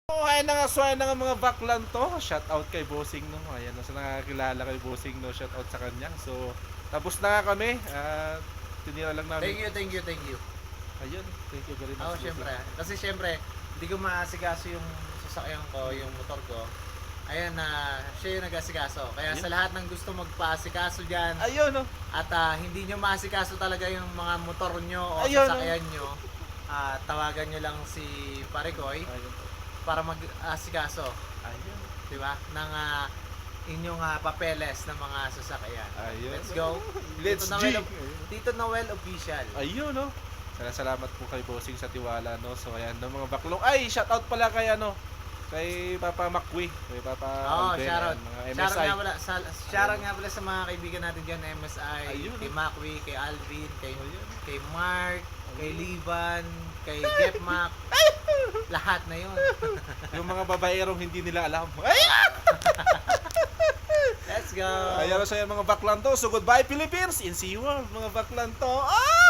Oh, ayan na nga, so ayan na nga mga baklan to. Shout out kay Bossing no. Ayan no, sa nakakilala kay Bossing no, shout out sa kanya. So, tapos na nga kami. Tinira lang namin. Thank you. Ayun, thank you very much. Oo, syempre. Kasi syempre, hindi ko maasikaso yung sasakyan ko, yung motor ko. Ayan na, siya yung nag-asikaso. Kaya sa lahat ng gusto magpa-asikaso dyan, Ayun no. at hindi nyo maasikaso talaga yung mga motor nyo o Ayun, sasakyan nyo, tawagan nyo lang si Parikoy Ayun. para mag-asikaso, Ayun. di ba? Ng inyong papeles ng mga sasakyan. Ayun. Let's go. Let's Tito G. Noel, Tito Noel Official. Ayun no. Salamat po kay Bossing sa tiwala no. So ayan no mga baklong. Ay, shout out pala kay ano. Kay Papa Macwi, kay Papa Alden, shoutout. mga Shoutout MSI. nga pala sa mga kaibigan natin dyan, MSI, Ayun. kay Macwi, kay Alvin, kay Ayun. Mark, kay Livan, kay Jeff Mac. Lahat na yun. Yung mga babaerong hindi nila alam. Ay! Let's go. Ayan sa mga baklan to. So goodbye Philippines. In see you world mga baklan to. Ah!